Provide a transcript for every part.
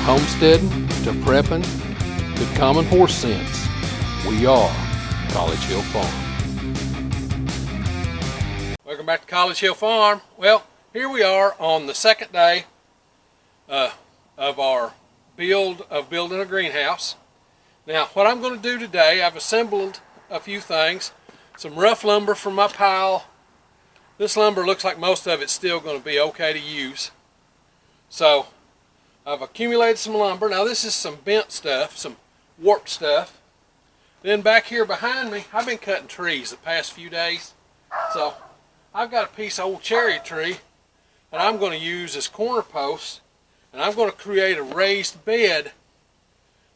homesteading to prepping to common horse sense, we are College Hill Farm. Welcome back to College Hill Farm. Well, here we are on the second day of our building a greenhouse. Now, what I'm going to do today, I've assembled a few things. Some rough lumber from my pile. This lumber looks like most of it's still going to be okay to use. So, I've accumulated some lumber. Now this is some bent stuff, some warped stuff. Then back here behind me, I've been cutting trees the past few days. So, I've got a piece of old cherry tree that I'm going to use as corner posts. And I'm going to create a raised bed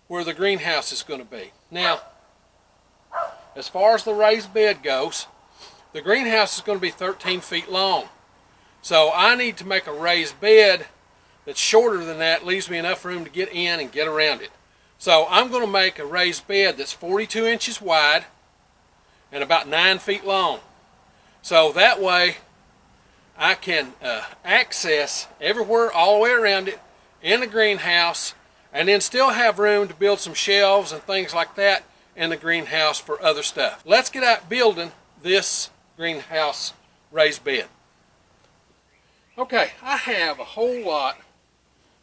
where the greenhouse is going to be. Now, as far as the raised bed goes, the greenhouse is going to be 13 feet long. So I need to make a raised bed that's shorter than that, leaves me enough room to get in and get around it. So I'm going to make a raised bed that's 42 inches wide and about 9 feet long. So that way I can access everywhere, all the way around it in the greenhouse, and then still have room to build some shelves and things like that in the greenhouse for other stuff. Let's get out building this greenhouse raised bed. Okay, I have a whole lot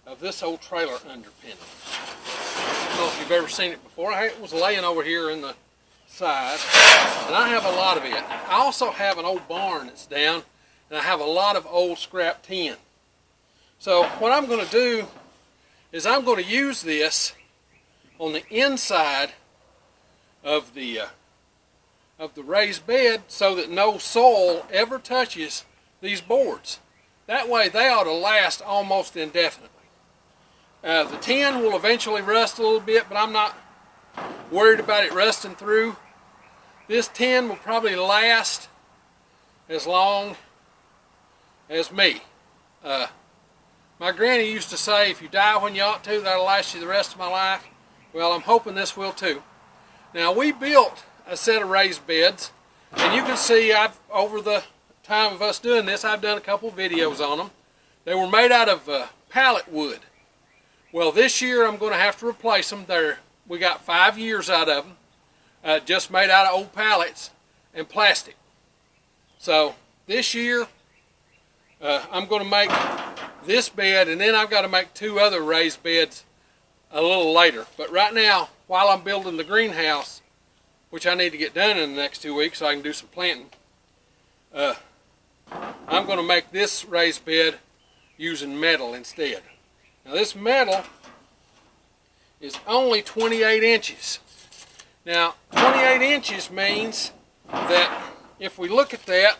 of this old trailer underpinning. I don't know if you've ever seen it before. It was laying over here in the side, and I have a lot of it. I also have an old barn that's down, and I have a lot of old scrap tin. So what I'm going to do is I'm going to use this on the inside of the raised bed so that no soil ever touches these boards. That way they ought to last almost indefinitely. The tin will eventually rust a little bit, but I'm not worried about it rusting through. This tin will probably last as long as me. My granny used to say, if you die when you ought to, that'll last you the rest of my life. Well, I'm hoping this will too. Now, we built a set of raised beds, and you can see over the time of us doing this, I've done a couple videos on them. They were made out of pallet wood. Well, this year I'm going to have to replace them. We got 5 years out of them, just made out of old pallets and plastic. So this year I'm going to make this bed, and then I've got to make 2 other raised beds a little later. But right now, while I'm building the greenhouse, which I need to get done in the next 2 weeks so I can do some planting, I'm going to make this raised bed using metal instead. Now this metal is only 28 inches. Now 28 inches means that if we look at that,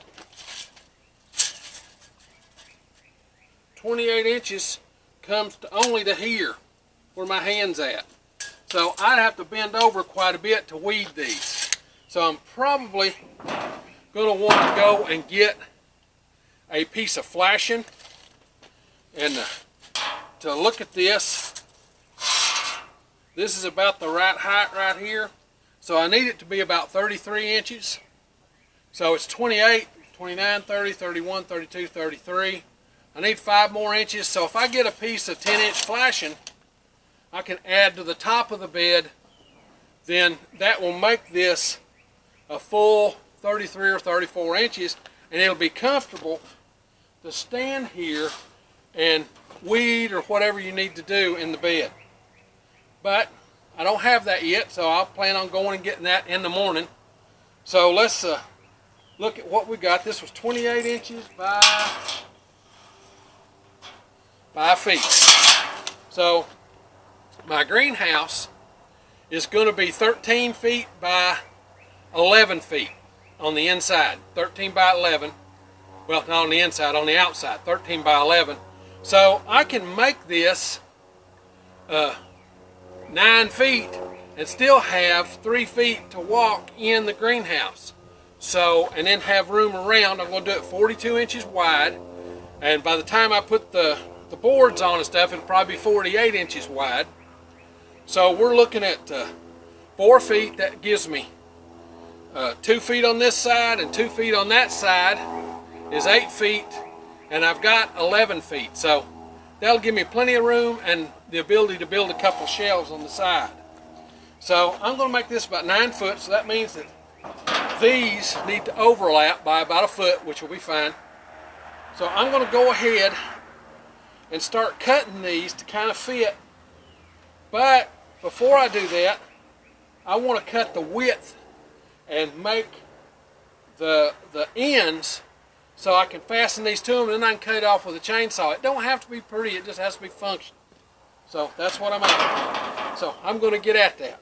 28 inches comes to only to here where my hand's at. So I'd have to bend over quite a bit to weed these. So I'm probably going to want to go and get a piece of flashing and to look at this. This is about the right height right here. So I need it to be about 33 inches. So it's 28, 29, 30, 31, 32, 33. I need 5 more inches. So if I get a piece of 10-inch flashing, I can add to the top of the bed. Then that will make this a full 33 or 34 inches, and it'll be comfortable to stand here and weed or whatever you need to do in the bed. But I don't have that yet, so I'll plan on going and getting that in the morning. So let's look at what we got. This was 28 inches by 5 feet. So my greenhouse is going to be 13 feet by 11 feet on the inside. 13 by 11. Well, not on the inside, on the outside. 13 by 11. So I can make this 9 feet and still have 3 feet to walk in the greenhouse. So, and then have room around. I'm going to do it 42 inches wide. And by the time I put the boards on and stuff, it'll probably be 48 inches wide. So we're looking at 4 feet. That gives me 2 feet on this side and 2 feet on that side is 8 feet, and I've got 11 feet. So that'll give me plenty of room, and the ability to build a couple shelves on the side. So I'm going to make this about 9 foot, so that means that these need to overlap by about 1 foot, which will be fine. So I'm going to go ahead and start cutting these to kind of fit. But before I do that, I want to cut the width and make the ends so I can fasten these to them, and then I can cut it off with a chainsaw. It don't have to be pretty, it just has to be functional. So that's what I'm at. So I'm going to get at that.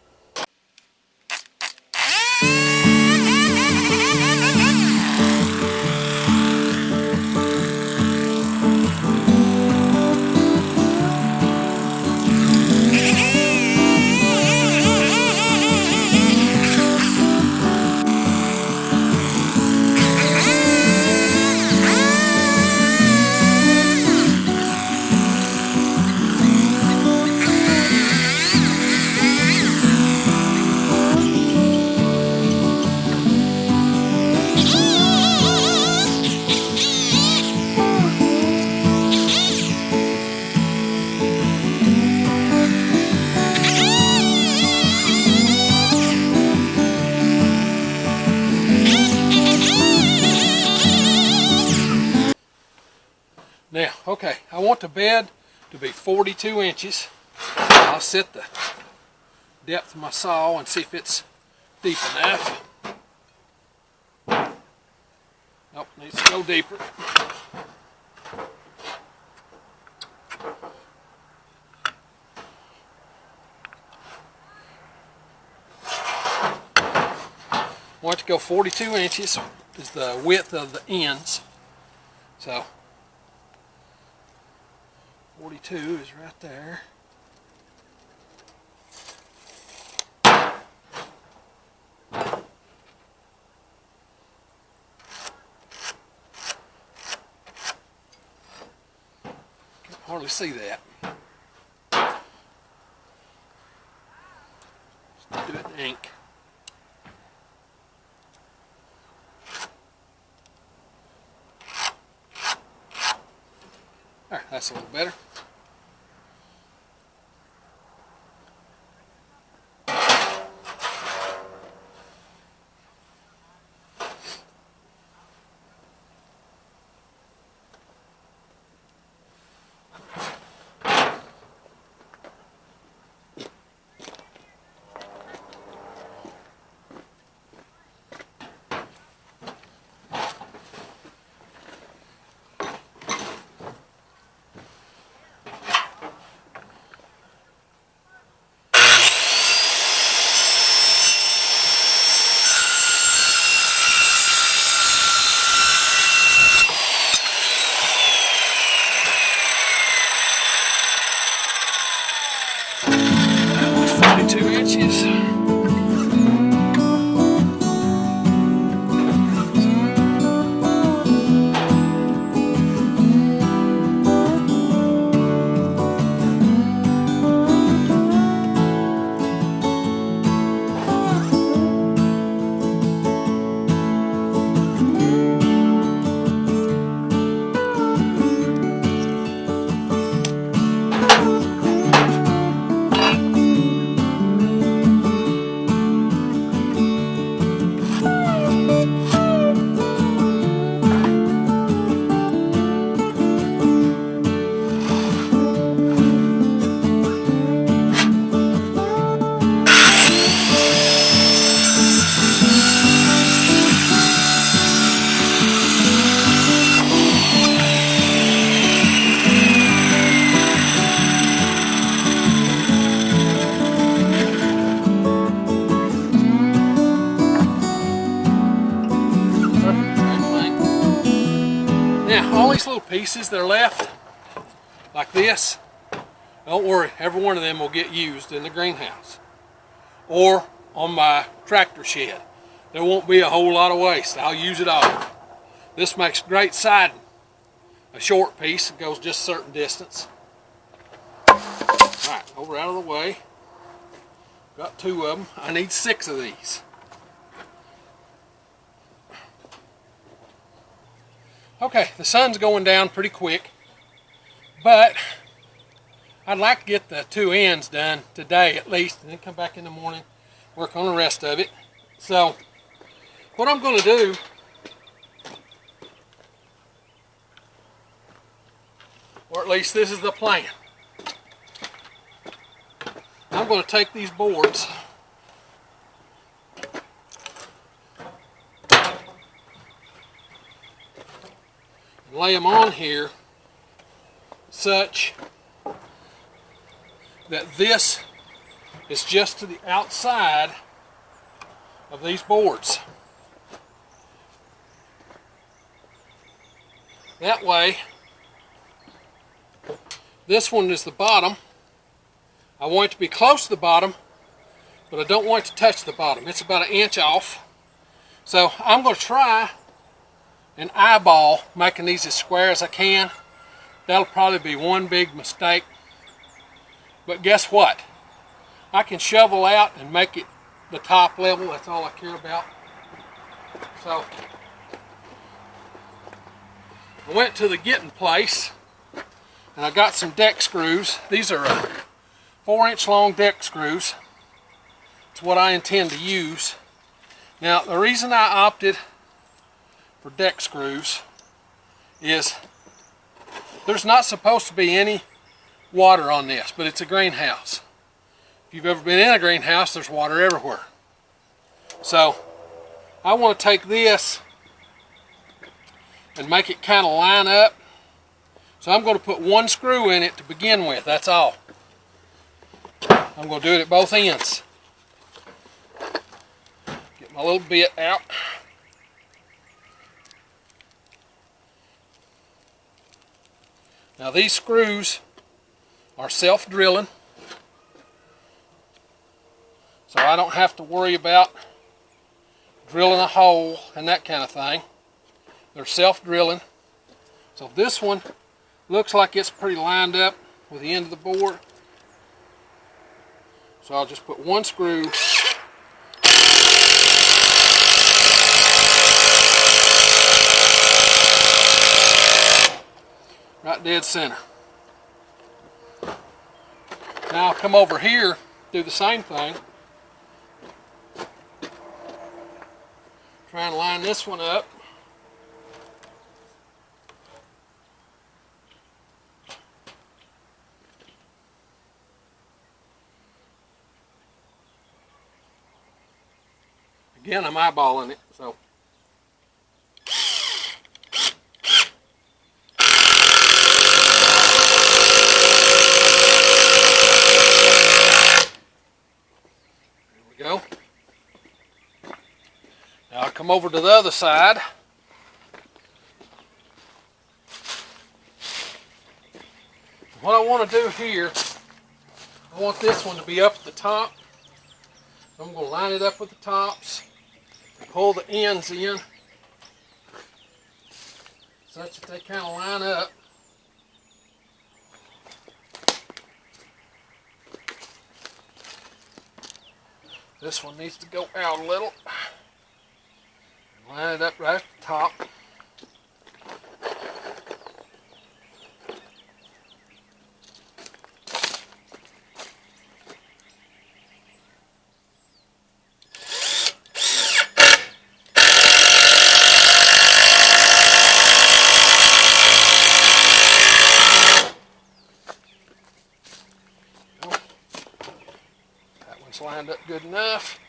Now, okay, I want the bed to be 42 inches. I'll set the depth of my saw and see if it's deep enough. Nope, needs to go deeper. I want it to go 42 inches is the width of the ends. So 42 is right there. Can't hardly see that. Let's do it in ink. There, that's a little better. That was 42 inches. Now, all these little pieces that are left, like this, don't worry, every one of them will get used in the greenhouse or on my tractor shed. There won't be a whole lot of waste. I'll use it all. This makes great siding. A short piece that goes just a certain distance. Alright, over out of the way. Got 2 of them. I need 6 of these. Okay, the sun's going down pretty quick, but I'd like to get the two ends done today at least, and then come back in the morning, work on the rest of it. So what I'm going to do, or at least this is the plan, I'm going to take these boards and lay them on here such that this is just to the outside of these boards. That way, this one is the bottom. I want it to be close to the bottom, but I don't want it to touch the bottom. It's about 1 inch off. So I'm going to try and eyeball making these as square as I can. That'll probably be one big mistake. But guess what? I can shovel out and make it the top level. That's all I care about. So I went to the getting place and I got some deck screws. These are 4-inch long deck screws. It's what I intend to use. Now the reason I opted for deck screws is there's not supposed to be any water on this, but it's a greenhouse. If you've ever been in a greenhouse, there's water everywhere. So I want to take this and make it kind of line up. So I'm going to put 1 screw in it to begin with, that's all. I'm going to do it at both ends. Get my little bit out. Now these screws are self-drilling, so I don't have to worry about drilling a hole and that kind of thing. They're self-drilling. So this one looks like it's pretty lined up with the end of the board. So I'll just put 1 screw right dead center. Now I'll come over here, do the same thing. Try and line this one up. Again, I'm eyeballing it, so. Go. Now I'll come over to the other side. What I want to do here, I want this one to be up at the top. So I'm going to line it up with the tops, pull the ends in such that they kind of line up. This one needs to go out a little. Line it up right at the top. That one's lined up good enough.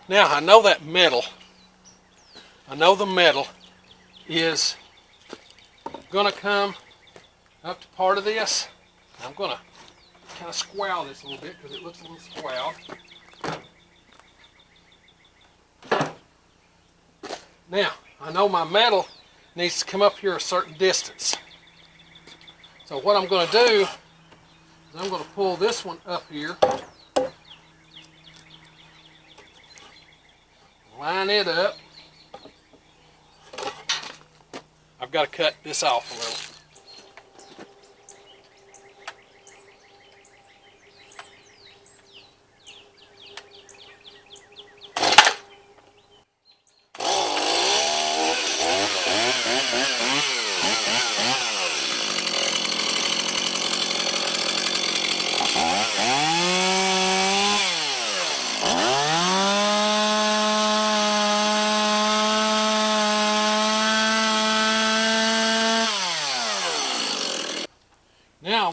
Now I know that metal, the metal is going to come up to part of this. I'm going to kind of squall this a little bit because it looks a little squalled. Now I know my metal needs to come up here a certain distance. So what I'm going to do is I'm going to pull this one up here. Line it up. I've got to cut this off a little.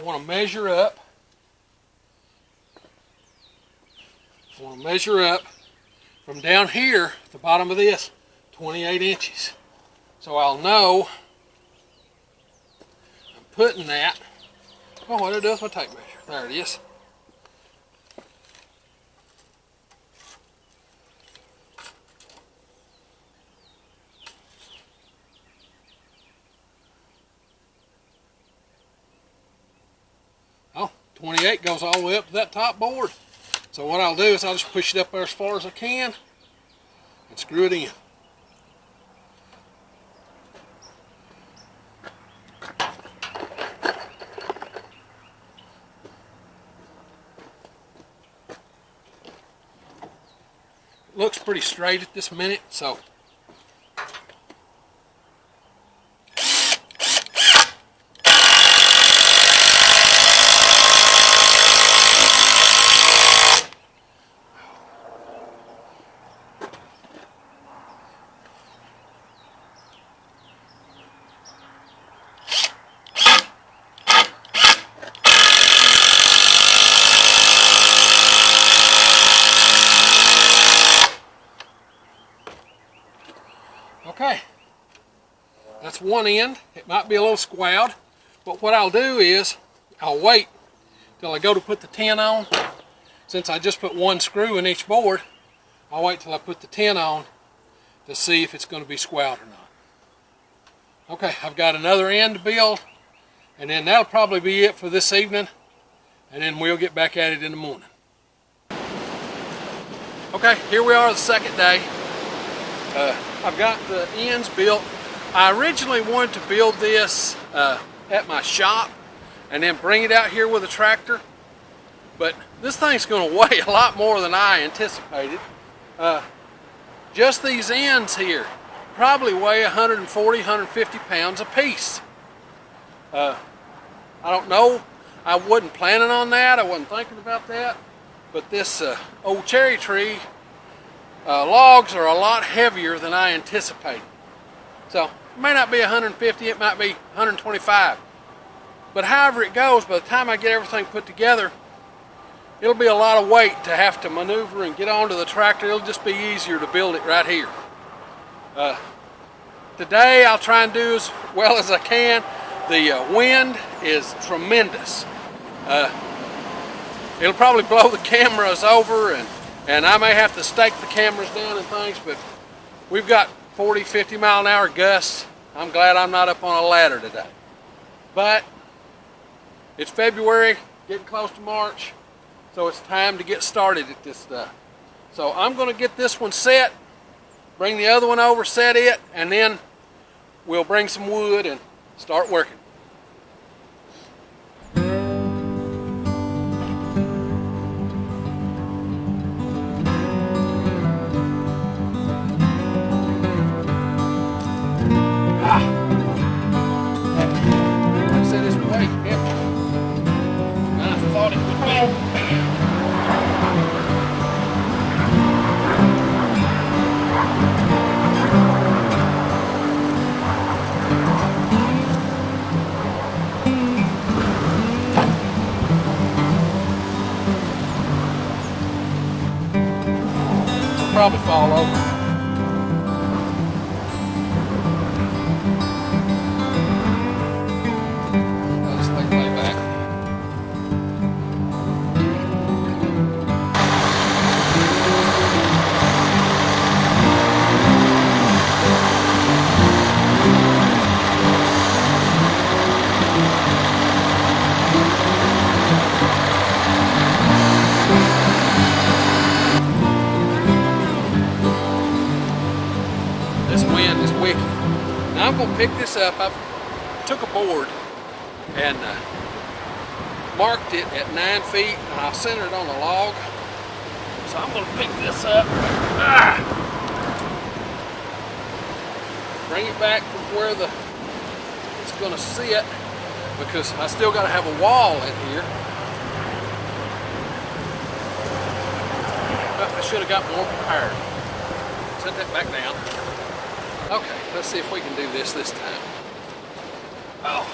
want to measure up. I want to measure up from down here, the bottom of this, 28 inches. So I'll know I'm putting that. Oh, what do I do with my tape measure? There it is. Oh, 28 goes all the way up to that top board. So what I'll do is I'll just push it up there as far as I can and screw it in. It looks pretty straight at this minute, so okay, that's one end. It might be a little squared, but what I'll do is I'll wait till I go to put the tin on. Since I just put one screw in each board, I'll wait till I put the tin on to see if it's going to be squared or not. Okay, I've got another end to build, and then that'll probably be it for this evening, and then we'll get back at it in the morning. Okay, here we are the second day. I've got the ends built. I originally wanted to build this at my shop and then bring it out here with a tractor, but this thing's going to weigh a lot more than I anticipated. Just these ends here probably weigh 140, 150 pounds a piece. I don't know. I wasn't planning on that. I wasn't thinking about that. But this old cherry tree logs are a lot heavier than I anticipated. So it may not be 150, it might be 125. But however it goes, by the time I get everything put together, it'll be a lot of weight to have to maneuver and get onto the tractor. It'll just be easier to build it right here. Today I'll try and do as well as I can. The wind is tremendous. It'll probably blow the cameras over, and I may have to stake the cameras down and things, but we've got 40, 50 mile an hour gusts. I'm glad I'm not up on a ladder today. But it's February, getting close to March, so it's time to get started at this stuff. So I'm going to get this one set, bring the other one over, set it, and then we'll bring some wood and start working. Probably fall over. Let's lay back. Wind is wicked. Now I'm going to pick this up. I took a board and marked it at 9 feet, and I centered it on the log. So I'm going to pick this up, bring it back from where it's going to sit, because I still got to have a wall in here. I should have got more prepared. Set that back down. Okay, let's see if we can do this time. Oh.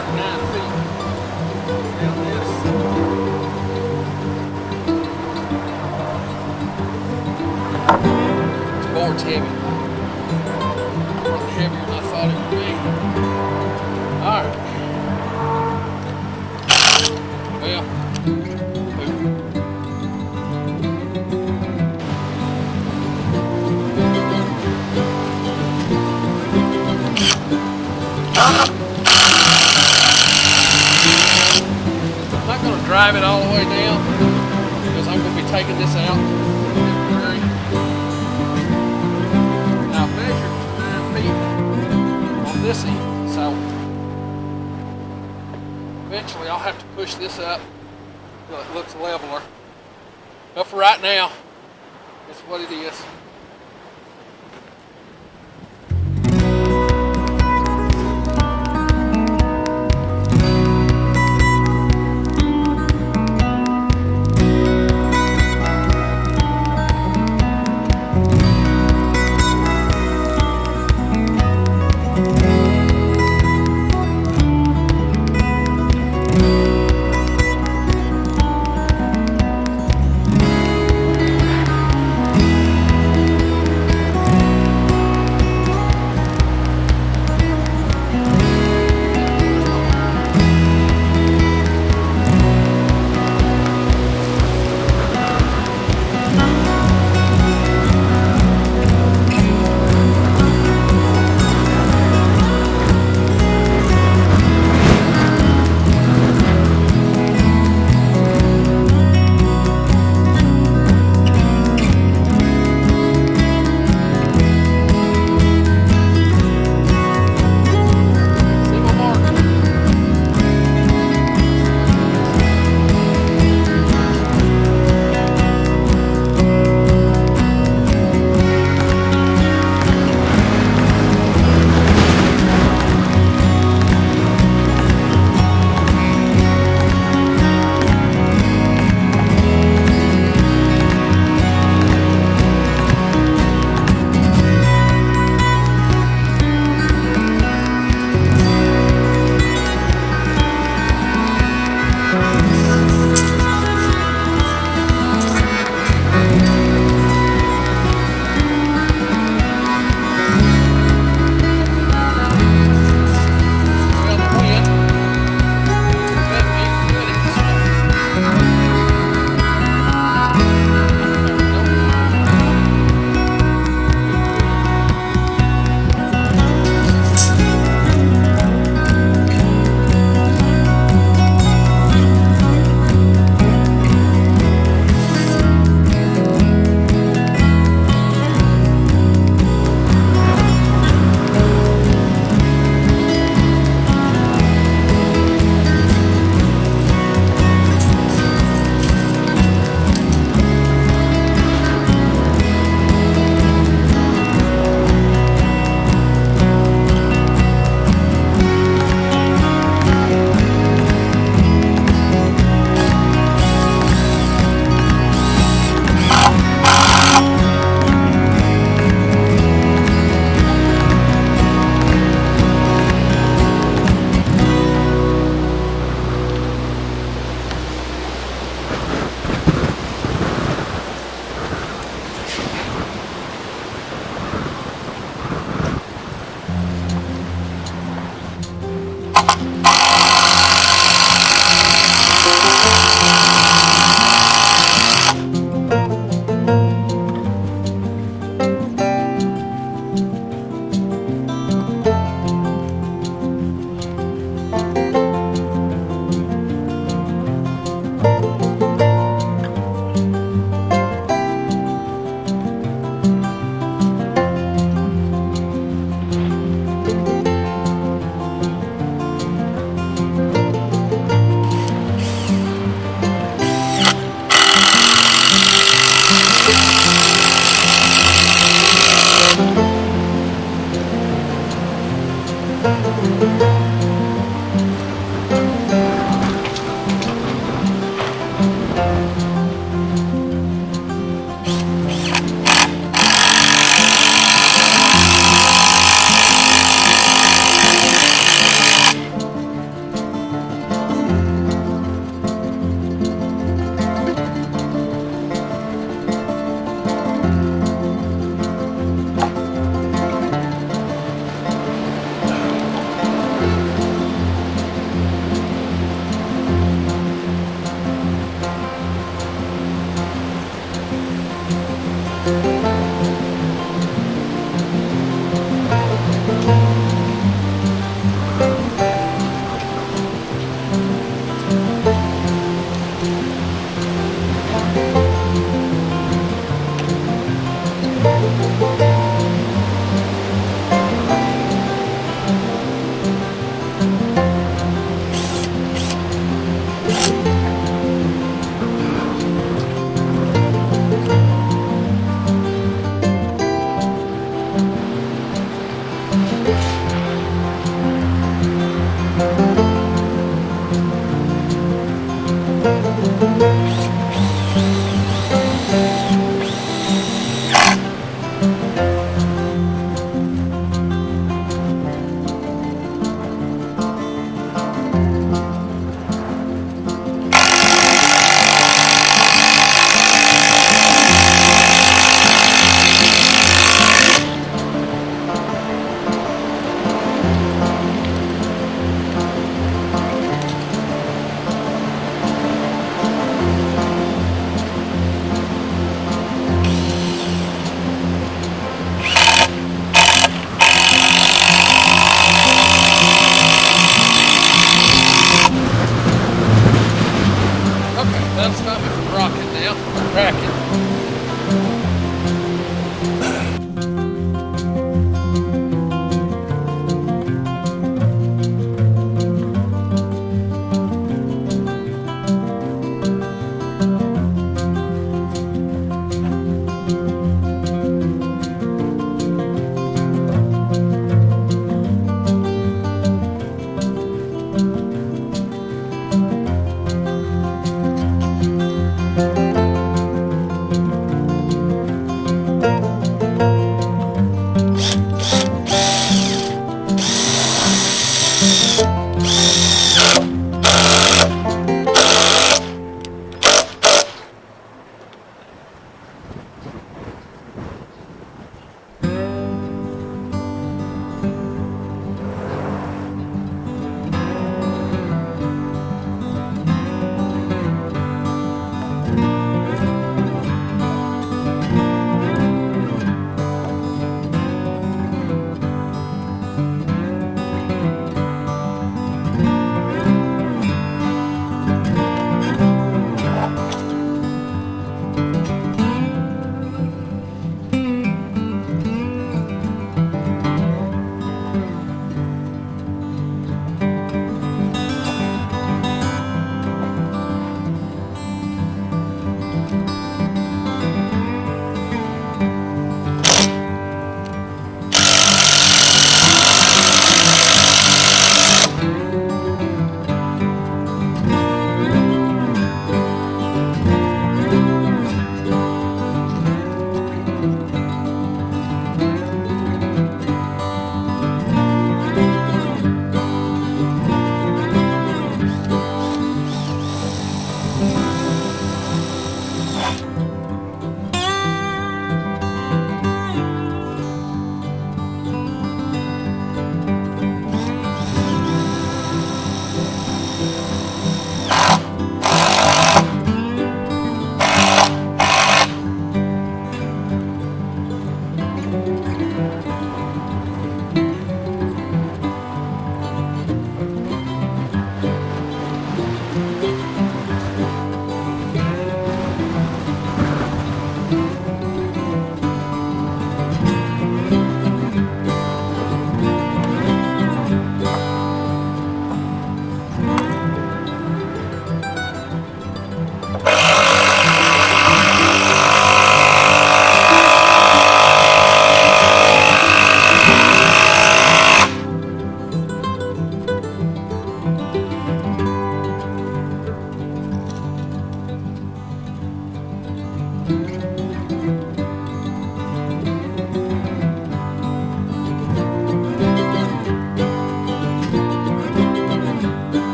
start at 9 feet. Down this. This board's heavy. A lot heavier than I thought it would be. Alright. Well, I'm not going to drive it all the way down because I'm going to be taking this out temporary. Now I've measured 9 feet on this end, so eventually I'll have to push this up so it looks leveler. But for right now, it's what it is.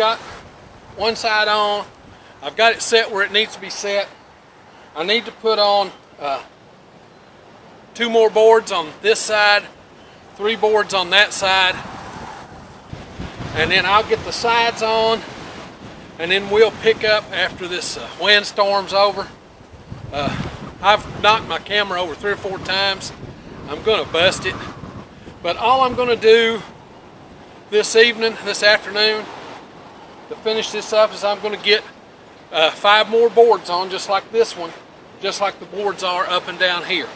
got one side on. I've got it set where it needs to be set. I need to put on 2 more boards on this side, 3 boards on that side, and then I'll get the sides on, and then we'll pick up after this windstorm's over. I've knocked my camera over 3 or 4 times. I'm gonna bust it, but all I'm gonna do this evening, this afternoon, to finish this up is I'm gonna get 5 more boards on, just like this one, just like the boards are up and down here.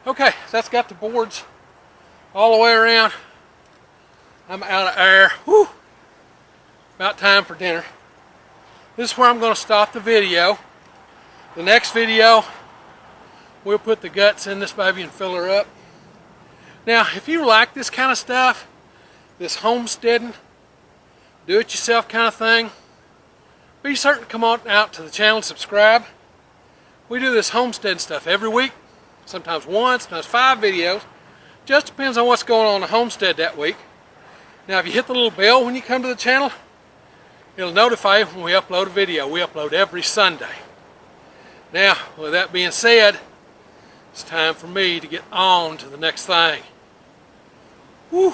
Okay, so that's got the boards all the way around. I'm out of air. Whew. About time for dinner. This is where I'm going to stop the video. The next video, we'll put the guts in this baby and fill her up. Now, if you like this kind of stuff, this homesteading, do-it-yourself kind of thing, be certain to come on out to the channel and subscribe. We do this homesteading stuff every week. Sometimes 1, sometimes 5 videos. Just depends on what's going on in the homestead that week. Now if you hit the little bell when you come to the channel, it'll notify you when we upload a video. We upload every Sunday. Now, with that being said, it's time for me to get on to the next thing. Whew.